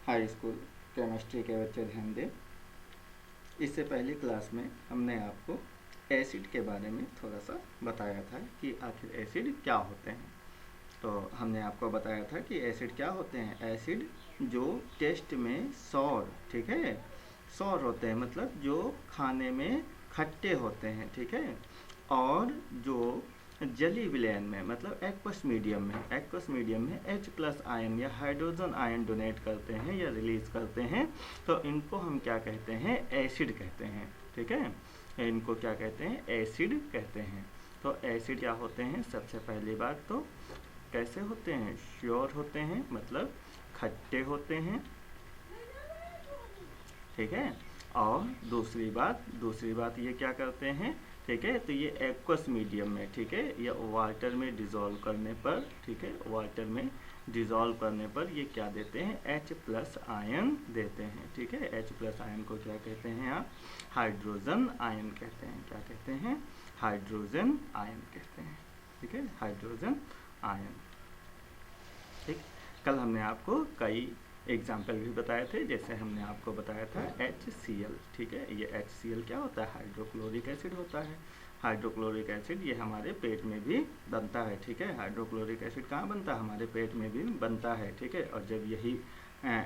High school chemistry के बच्चे ध्यान दें। इससे पहली क्लास में हमने आपको एसिड के बारे में थोड़ा सा बताया था कि आखिर एसिड क्या होते हैं। तो हमने आपको बताया था कि एसिड क्या होते हैं। एसिड जो टेस्ट में सौर, ठीक है, सौर होते हैं, मतलब जो खाने में खट्टे होते हैं, ठीक है, और जो जली विलयन में मतलब एक्वस मीडियम में H प्लस आयन या हाइड्रोजन आयन डोनेट करते हैं या रिलीज करते हैं, तो इनको हम क्या कहते हैं, एसिड कहते हैं, ठीक है। इनको क्या कहते हैं, एसिड कहते हैं। तो एसिड क्या होते हैं, सबसे पहली बात तो कैसे होते हैं, श्योर होते हैं, मतलब खट्टे होते हैं, ठीक है। और दूसरी बात ये क्या करते हैं, ठीक है, तो ये एक्वस मीडियम में, ठीक है, या वाटर में डिज़ोल्व करने पर, ठीक है, वाटर में डिज़ोल्व करने पर ये क्या देते हैं, H प्लस आयन देते हैं, ठीक है। H प्लस आयन को क्या कहते हैं आप, हाइड्रोजन आयन कहते हैं। क्या कहते हैं, हाइड्रोजन आयन कहते हैं, ठीक है, हाइड्रोजन आयन। ठीक, कल हमने आपको कई एग्जाम्पल भी बताए थे, जैसे हमने आपको बताया था HCl, ठीक है। ये HCl क्या होता है, हाइड्रोक्लोरिक एसिड होता है। हाइड्रोक्लोरिक एसिड ये हमारे पेट में भी बनता है, ठीक है। हाइड्रोक्लोरिक एसिड कहाँ बनता है, हमारे पेट में भी बनता है, ठीक है। और जब यही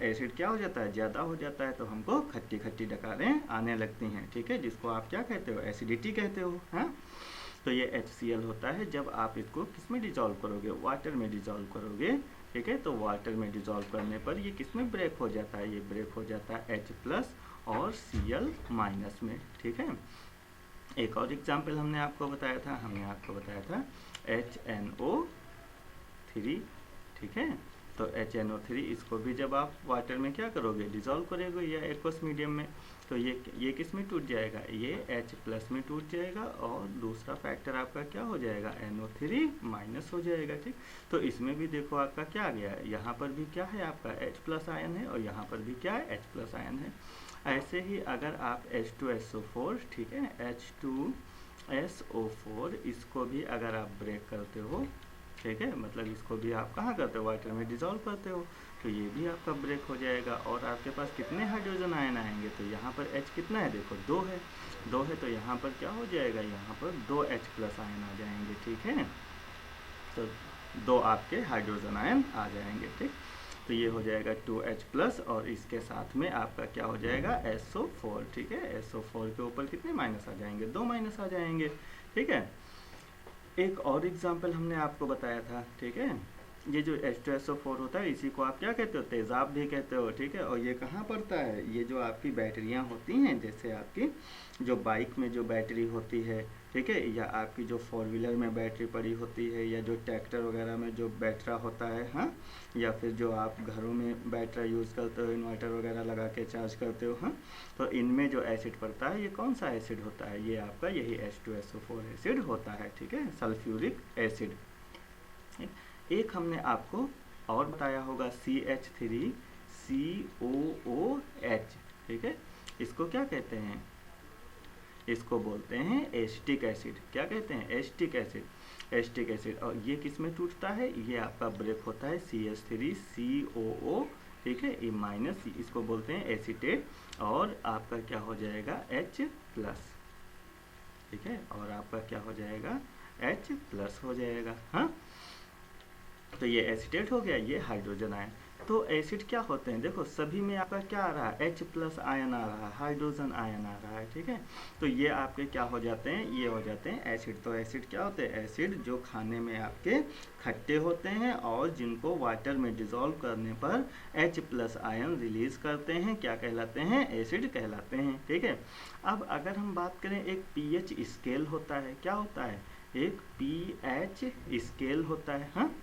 एसिड क्या हो जाता है, ज़्यादा हो जाता है, तो हमको खट्टी खट्टी डकारें आने लगती हैं, ठीक है, जिसको आप क्या कहते हो, एसिडिटी कहते हो, हाँ। तो ये HCl होता है। जब आप इसको किस में डिज़ोल्व करोगे, वाटर में डिज़ोल्व करोगे, ठीक है, तो वाटर में डिज़ोल्व करने पर ये किस में ब्रेक हो जाता है, ये ब्रेक हो जाता है H प्लस और Cl माइनस में, ठीक है। एक और एग्जाम्पल हमने आपको बताया था, HNO3, ठीक है। तो HNO3 इसको भी जब आप वाटर में क्या करोगे, डिज़ोल्व करोगे या एक्वस मीडियम में, तो ये किस में टूट जाएगा, ये H प्लस में टूट जाएगा और दूसरा फैक्टर आपका क्या हो जाएगा, NO3 माइनस हो जाएगा, ठीक। तो इसमें भी देखो आपका क्या आ गया, यहाँ पर भी क्या है, आपका H प्लस आयन है और यहाँ पर भी क्या है, H प्लस आयन है। ऐसे ही अगर आप H2SO4, ठीक है, H2SO4 इसको भी अगर आप ब्रेक करते हो, ठीक है, मतलब इसको भी आप कहाँ करते हो, वाटर में डिज़ोल्व करते हो, तो ये भी आपका ब्रेक हो जाएगा और आपके पास कितने हाइड्रोजन आयन आएंगे, तो यहाँ पर H कितना है, देखो 2 है, तो यहाँ पर क्या हो जाएगा, यहाँ पर 2 H प्लस आयन आ जाएंगे, ठीक है। तो 2 आपके हाइड्रोजन आयन आ जाएंगे, ठीक। तो ये हो जाएगा 2H प्लस और इसके साथ में आपका क्या हो जाएगा, SO4, ठीक है। SO4 के ऊपर कितने माइनस आ जाएंगे, 2 माइनस आ जाएंगे, ठीक है। एक और एग्जाम्पल हमने आपको बताया था, ठीक है, ये जो H2SO4 होता है इसी को आप क्या कहते हो, तेज़ाब भी कहते हो, ठीक है। और ये कहाँ पड़ता है, ये जो आपकी बैटरियाँ होती हैं, जैसे आपकी जो बाइक में जो बैटरी होती है, ठीक है, या आपकी जो 4 व्हीलर में बैटरी पड़ी होती है, या जो ट्रैक्टर वगैरह में जो बैटरा होता है, हाँ, या फिर जो आप घरों में बैटरा यूज़ करते हो, इन्वर्टर वगैरह लगा के चार्ज करते हो, हाँ, तो इनमें जो एसिड पड़ता है ये कौन सा एसिड होता है, ये आपका यही H2SO4 एसिड होता है, ठीक है, सल्फ्यूरिक एसिड। एक हमने आपको और बताया होगा CH3COOH, ठीक है, इसको क्या कहते हैं, इसको बोलते हैं एसिटिक एसिड। क्या कहते हैं, एसिटिक एसिड। और ये किस में टूटता है, ये आपका ब्रेक होता है CH3COO, ठीक है, ये माइनस, इसको बोलते हैं एसीटेट और आपका क्या हो जाएगा H प्लस, ठीक है, और आपका क्या हो जाएगा H प्लस हो जाएगा, हाँ। तो ये एसिटेट हो गया, ये हाइड्रोजन आयन। तो एसिड क्या होते हैं, देखो सभी में आपका क्या आ रहा है, H प्लस आयन आ रहा है, हाइड्रोजन आयन आ रहा है, ठीक है। तो ये आपके क्या हो जाते हैं, ये हो जाते हैं एसिड। तो एसिड क्या होते हैं, एसिड जो खाने में आपके खट्टे होते हैं और जिनको वाटर में डिज़ोल्व करने पर H प्लस आयन रिलीज करते हैं, क्या कहलाते हैं, एसिड कहलाते हैं, ठीक है। अब अगर हम बात करें, एक pH स्केल होता है, क्या होता है, एक pH स्केल होता है, हाँ।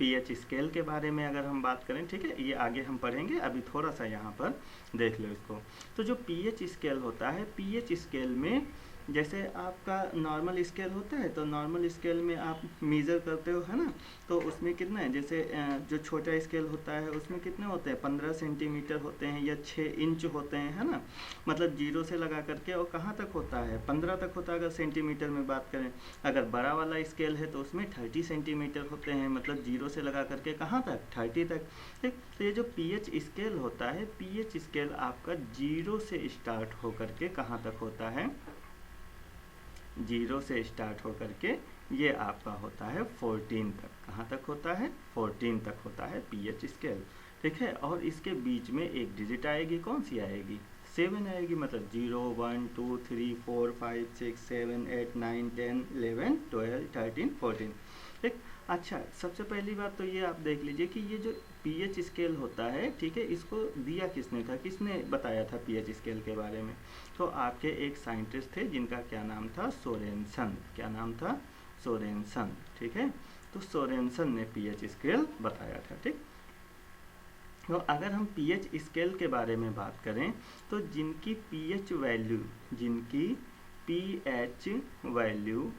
pH स्केल के बारे में अगर हम बात करें, ठीक है, ये आगे हम पढ़ेंगे, अभी थोड़ा सा यहाँ पर देख लो इसको। तो जो pH स्केल होता है, pH स्केल में जैसे आपका नॉर्मल स्केल होता है, तो नॉर्मल स्केल में आप मेज़र करते हो, है ना, तो उसमें कितना है, जैसे जो छोटा स्केल होता है उसमें कितने होते हैं, 15 सेंटीमीटर होते हैं या 6 इंच होते हैं, है ना, मतलब जीरो से लगा करके और कहाँ तक होता है, 15 तक होता है अगर सेंटीमीटर में बात करें। अगर बड़ा वाला स्केल है तो उसमें 30 सेंटीमीटर होते हैं, मतलब जीरो से लगा करके कहाँ तक, 30 तक। ठीक, तो ये जो पीएच स्केल होता है, पीएच स्केल आपका जीरो से स्टार्ट होकर के कहाँ तक होता है, जीरो से स्टार्ट होकर के ये आपका होता है 14 तक। कहाँ तक होता है, 14 तक होता है पीएच स्केल। ठीक है, और इसके बीच में एक डिजिट आएगी, कौन सी आएगी, 7 आएगी, मतलब 0 1 2 3 4 5 6 7 8 9 10 11 12 13 14। ठीक, अच्छा, सबसे पहली बात तो ये आप देख लीजिए कि ये जो पीएच स्केल होता है, ठीक है, इसको दिया किसने था, किसने बताया था पीएच स्केल के बारे में, तो आपके एक साइंटिस्ट थे जिनका क्या नाम था, सोरेनसन। क्या नाम था, सोरेनसन। ठीक है, तो सोरेनसन ने पीएच स्केल बताया था। ठीक, तो अगर हम पीएच स्केल के बारे में बात करें तो जिनकी पीएच वैल्यू, जिनकी पीएच वैल्यू,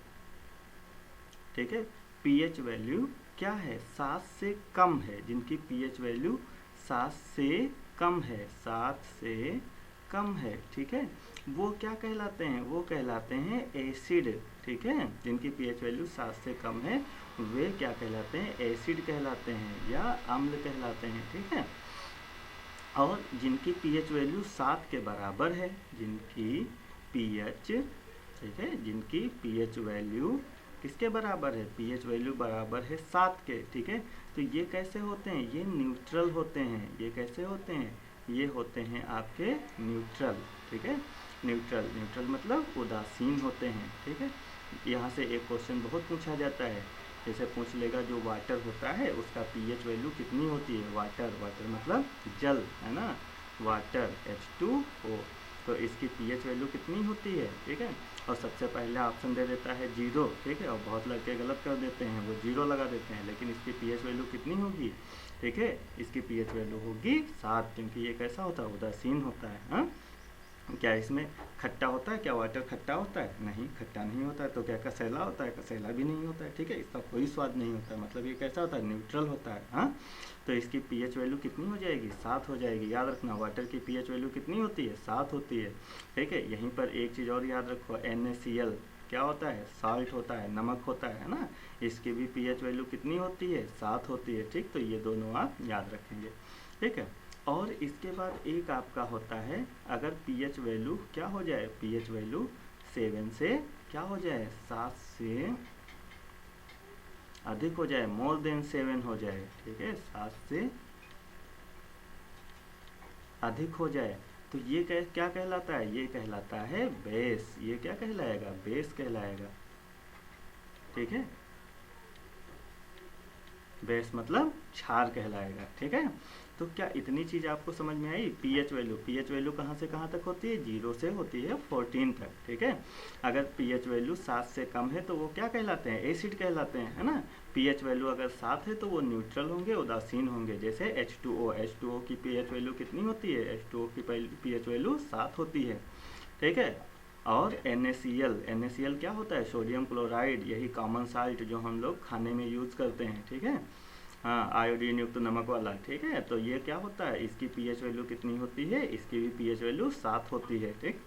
ठीक है, पीएच वैल्यू क्या है, 7 से कम है, जिनकी पीएच वैल्यू 7 से कम है, 7 से कम है, ठीक है, वो क्या कहलाते हैं, वो कहलाते हैं एसिड। ठीक है, जिनकी पीएच वैल्यू 7 से कम है वे क्या कहलाते हैं, एसिड कहलाते हैं या अम्ल कहलाते हैं। ठीक है, और जिनकी पीएच वैल्यू 7 के बराबर है, जिनकी पीएच, ठीक है, जिनकी पीएच वैल्यू किसके बराबर है, पीएच वैल्यू बराबर है 7 के। ठीक है, तो ये कैसे होते हैं, ये न्यूट्रल होते हैं। ये कैसे होते हैं, ये होते हैं आपके न्यूट्रल। ठीक है, न्यूट्रल, न्यूट्रल मतलब उदासीन होते हैं। ठीक है, यहाँ से एक क्वेश्चन बहुत पूछा जाता है, जैसे पूछ लेगा जो वाटर होता है उसका पीएच वैल्यू कितनी होती है, वाटर, वाटर मतलब जल, है ना, वाटर H2O, तो इसकी पीएच वैल्यू कितनी होती है। ठीक है, और सबसे पहले ऑप्शन दे देता है 0। ठीक है, और बहुत लड़के गलत कर देते हैं, वो 0 लगा देते हैं, लेकिन इसकी पीएच वैल्यू कितनी होगी, ठीक है, इसकी पीएच वैल्यू होगी 7, क्योंकि ये कैसा होता है, उदासीन होता है। हाँ, क्या इसमें खट्टा होता है, क्या वाटर खट्टा होता है, नहीं, खट्टा नहीं होता है। तो क्या कसैला होता है, कसैला भी नहीं होता है। ठीक है, इसका कोई स्वाद नहीं होता है, मतलब ये कैसा होता है, न्यूट्रल होता है। हाँ, तो इसकी पीएच वैल्यू कितनी हो जाएगी, 7 हो जाएगी। याद रखना, वाटर की पीएच वैल्यू कितनी होती है, 7 होती है। ठीक है, यहीं पर एक चीज़ और याद रखो, NaCl क्या होता है, साल्ट होता है, नमक होता है ना, इसकी भी पीएच वैल्यू कितनी होती है, 7 होती है। ठीक, तो ये दोनों आप याद रखेंगे। ठीक है, और इसके बाद एक आपका होता है, अगर पीएच वैल्यू क्या हो जाए, पीएच वैल्यू 7 से क्या हो जाए, 7 से अधिक हो जाए, मोर देन 7 हो जाए। ठीक है, 7 से अधिक हो जाए, तो ये क्या कहलाता है, ये कहलाता है बेस। ये क्या कहलाएगा, बेस कहलाएगा। ठीक है, बेस मतलब क्षार कहलाएगा। ठीक है, तो क्या इतनी चीज़ आपको समझ में आई। पीएच वैल्यू, पीएच वैल्यू कहाँ से कहाँ तक होती है, 0 से होती है 14 तक। ठीक है, अगर पीएच वैल्यू 7 से कम है तो वो क्या कहलाते हैं, एसिड कहलाते हैं, है ना। पीएच वैल्यू अगर 7 है तो वो न्यूट्रल होंगे, उदासीन होंगे। जैसे H2O, H2O की पीएच वैल्यू कितनी होती है, H2O की पीएच वैल्यू 7 होती है। ठीक है, और NaCl, NaCl क्या होता है, सोडियम क्लोराइड, यही कॉमन साल्ट जो हम लोग खाने में यूज़ करते हैं। ठीक है, हाँ, आयोडीन युक्त नमक वाला। ठीक है, तो ये क्या होता है, इसकी पीएच वैल्यू कितनी होती है, इसकी भी पीएच वैल्यू 7 होती है। ठीक,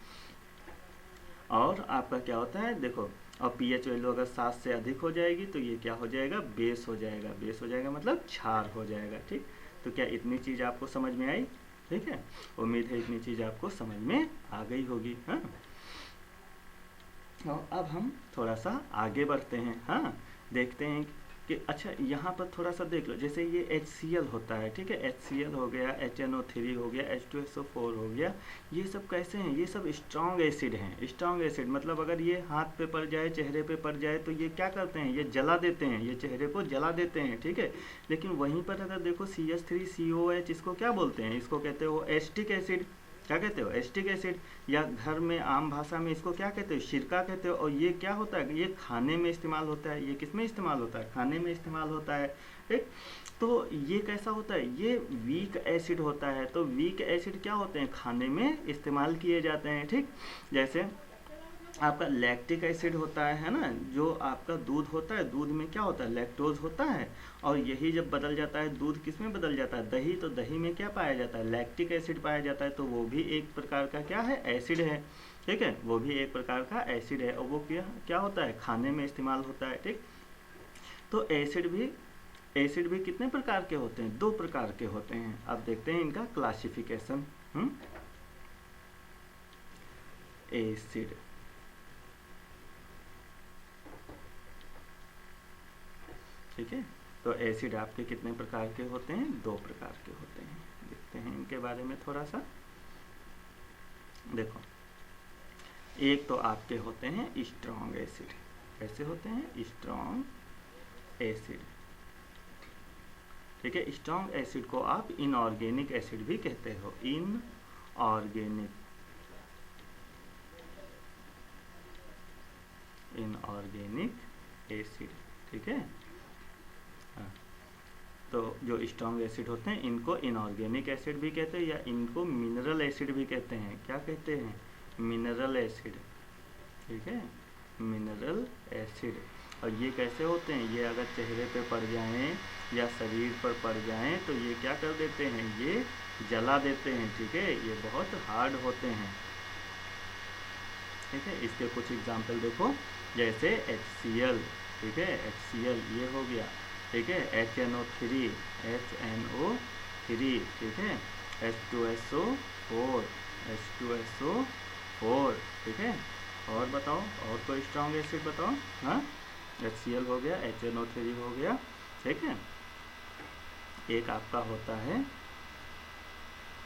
और आपका क्या होता है, देखो, और पीएच वैल्यू अगर 7 से अधिक हो जाएगी तो ये क्या हो जाएगा, बेस हो जाएगा। बेस हो जाएगा मतलब क्षार हो जाएगा। ठीक, तो क्या इतनी चीज़ आपको समझ में आई। ठीक है, उम्मीद है इतनी चीज़ आपको समझ में आ गई होगी। हाँ, और अब हम थोड़ा सा आगे बढ़ते हैं। हाँ, देखते हैं कि अच्छा यहाँ पर थोड़ा सा देख लो, जैसे ये HCl होता है। ठीक है, HCl हो गया, HNO3 हो गया, H2SO4 हो गया, ये सब कैसे हैं, ये सब स्ट्रॉन्ग एसिड हैं। स्ट्रॉन्ग एसिड मतलब अगर ये हाथ पे पड़ जाए, चेहरे पे पड़ जाए, तो ये क्या करते हैं, ये जला देते हैं, ये चेहरे को जला देते हैं। ठीक है, लेकिन वहीं पर अगर देखो CH3COH, इसको क्या बोलते हैं, इसको कहते हो एस्टिक एसिड। क्या कहते हो, एस्टिक एसिड, या घर में आम भाषा में इसको क्या कहते हो, सिरका कहते हो। और ये क्या होता है, ये खाने में इस्तेमाल होता है। ये किस में इस्तेमाल होता है, खाने में इस्तेमाल होता है। ठीक, तो ये कैसा होता है, ये वीक एसिड होता है। तो वीक एसिड क्या होते हैं, खाने में इस्तेमाल किए जाते हैं। ठीक, जैसे आपका लैक्टिक एसिड होता है ना, जो आपका दूध होता है, दूध में क्या होता है, लैक्टोज होता है, और यही जब बदल जाता है दूध किस में बदल जाता है, दही, तो दही में क्या पाया जाता है, लैक्टिक एसिड पाया जाता है, तो वो भी एक प्रकार का क्या है, एसिड है, ठीक है, वो भी एक प्रकार का एसिड है, और वो क्या क्या होता है, खाने में इस्तेमाल होता है, ठीक। तो एसिड भी कितने प्रकार के होते हैं, 2 प्रकार के होते हैं। अब देखते हैं इनका क्लासिफिकेशन। एसिड, ठीक है, तो एसिड आपके कितने प्रकार के होते हैं, 2 प्रकार के होते हैं। देखते हैं इनके बारे में थोड़ा सा। देखो, एक तो आपके होते हैं स्ट्रॉन्ग एसिड। कैसे होते हैं, स्ट्रॉन्ग एसिड, ठीक है। स्ट्रॉन्ग एसिड को आप इनऑर्गेनिक एसिड भी कहते हो, इनऑर्गेनिक एसिड, ठीक है। हाँ, तो जो स्ट्रॉन्ग एसिड होते हैं इनको इनऑर्गेनिक एसिड भी कहते हैं, या इनको मिनरल एसिड भी कहते हैं। क्या कहते हैं, मिनरल एसिड, ठीक है, मिनरल एसिड। और ये कैसे होते हैं, ये अगर चेहरे पे पड़ जाएं या शरीर पर पड़ जाएं तो ये क्या कर देते हैं, ये जला देते हैं, ठीक है, ये बहुत हार्ड होते हैं, ठीक है। इसके कुछ एग्जाम्पल देखो, जैसे HCl, ठीक है, HCl ये हो गया, ठीक है, HNO3, ठीक है, H2SO4, ठीक है। और बताओ, और कोई स्ट्रॉन्ग एसिड बताओ। हाँ, HCl हो गया, HNO3 हो गया, ठीक है। एक आपका होता है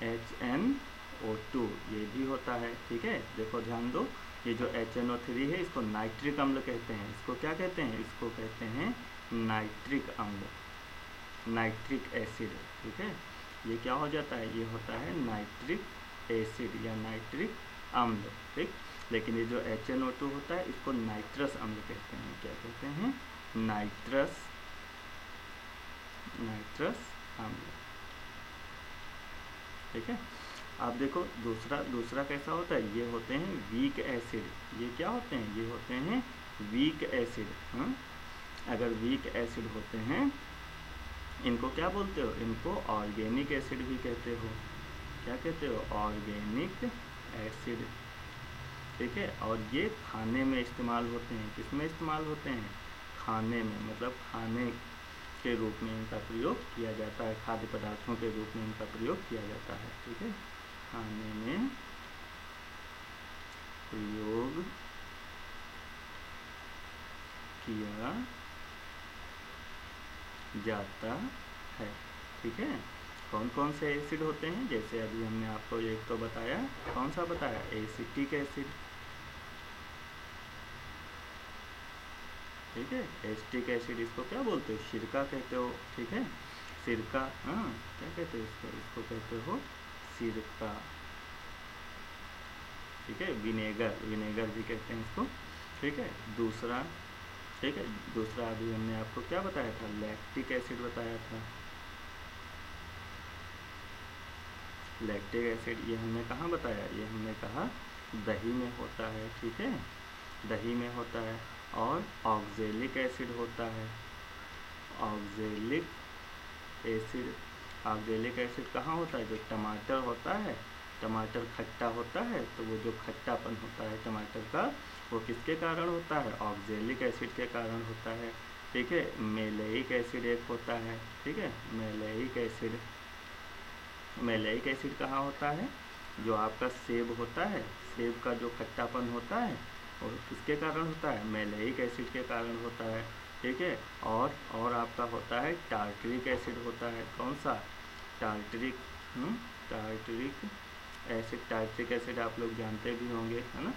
HNO2, ये भी होता है, ठीक है। देखो ध्यान दो, ये जो HNO3 है इसको नाइट्रिक अम्ल कहते हैं। इसको क्या कहते हैं, इसको कहते हैं नाइट्रिक अम्ल, नाइट्रिक एसिड, ठीक है। ये क्या हो जाता है, ये होता है नाइट्रिक एसिड या नाइट्रिक अम्ल, ठीक। लेकिन ये जो HNO2 होता है इसको नाइट्रस अम्ल कहते हैं। क्या कहते हैं, नाइट्रस अम्ल, ठीक है। अब देखो दूसरा कैसा होता है, ये होते हैं वीक एसिड। ये क्या होते हैं, ये होते हैं वीक एसिड। अगर वीक एसिड होते हैं इनको क्या बोलते हो, इनको ऑर्गेनिक एसिड भी कहते हो। क्या कहते हो, ऑर्गेनिक एसिड, ठीक है। और ये खाने में इस्तेमाल होते हैं। किस में इस्तेमाल होते हैं, खाने में, मतलब खाने के रूप में इनका प्रयोग किया जाता है, खाद्य पदार्थों के रूप में इनका प्रयोग किया जाता है, ठीक है। खाने में प्रयोग किया जाता है, ठीक है। कौन कौन से एसिड होते हैं, जैसे अभी हमने आपको एक तो बताया, कौन सा बताया, एसिटिक एसिड, ठीक है। एसिटिक एसिड इसको क्या बोलते हो, सिरका कहते हो, ठीक है, सिरका। हाँ, क्या कहते हो इसको कहते हो सिरका, ठीक है। विनेगर भी कहते हैं इसको, ठीक है। दूसरा, ठीक है, दूसरा अभी हमने आपको क्या बताया था, लैक्टिक एसिड बताया था। लैक्टिक एसिड ये हमने कहाँ बताया, ये हमने कहा दही में होता है, ठीक है, दही में होता है। और ऑक्जेलिक एसिड होता है, ऑक्जेलिक एसिड कहाँ होता है, जो टमाटर होता है, टमाटर खट्टा होता है, तो वो जो खट्टापन होता है टमाटर का, वो किसके कारण होता है, ऑक्जेलिक एसिड के कारण होता है, ठीक है। मेलेइक एसिड एक होता है, ठीक है, मेलेइक एसिड कहाँ होता है, जो आपका सेब होता है, सेब का जो खट्टापन होता है और किसके कारण होता है, मेलेइक एसिड के कारण होता है, ठीक है। और आपका होता है टार्टरिक एसिड होता है, कौन सा, टार्टरिक टार्टरिक एसिड आप लोग जानते भी होंगे, है ना।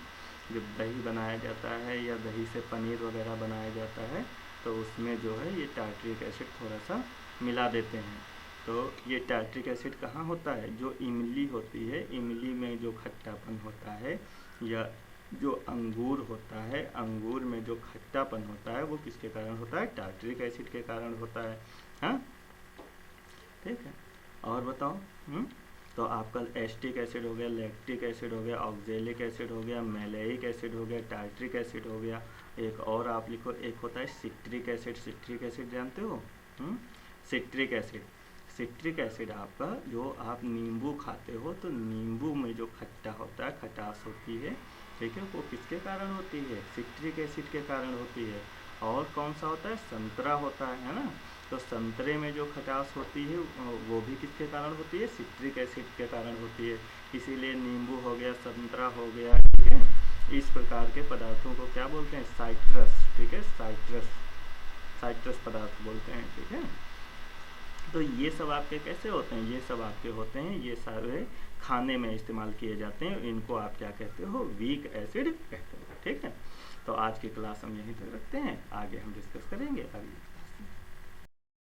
जब दही बनाया जाता है या दही से पनीर वगैरह बनाया जाता है तो उसमें जो है ये टार्टरिक एसिड थोड़ा सा मिला देते हैं। तो ये टार्टरिक एसिड कहाँ होता है, जो इमली होती है, इमली में जो खट्टापन होता है, या जो अंगूर होता है, अंगूर में जो खट्टापन होता है वो किसके कारण होता है, टार्टरिक एसिड के कारण होता है। हाँ, ठीक है। और बताओ। तो आपका एस्टिक एसिड हो गया, लैक्टिक एसिड हो गया, ऑक्जेलिक एसिड हो गया, मैलेइक एसिड हो गया, टार्ट्रिक एसिड हो गया। एक और आप लिखो, एक होता है सिट्रिक एसिड। सिट्रिक एसिड जानते हो? Citric acid. सिट्रिक एसिड आपका, जो आप नींबू खाते हो तो नींबू में जो खट्टा होता है, खटास होती है, ठीक है, वो किसके कारण होती है? सिट्रिक एसिड के कारण होती है। और कौन सा होता है? संतरा होता है ना, तो संतरे में जो खटास होती है वो भी किसके कारण होती है? सिट्रिक एसिड के कारण होती है। इसीलिए नींबू हो गया, संतरा हो गया, ठीक है, इस प्रकार के पदार्थों को क्या बोलते हैं? साइट्रस, ठीक है, साइट्रस पदार्थ बोलते हैं, ठीक है। तो ये सब आपके कैसे होते हैं? ये सब आपके होते हैं, ये सारे खाने में इस्तेमाल किए जाते हैं, इनको आप क्या कहते हो? वीक एसिड कहते हो, ठीक है। तो आज की क्लास हम यहीं तक रखते हैं, आगे हम डिस्कस करेंगे अगली।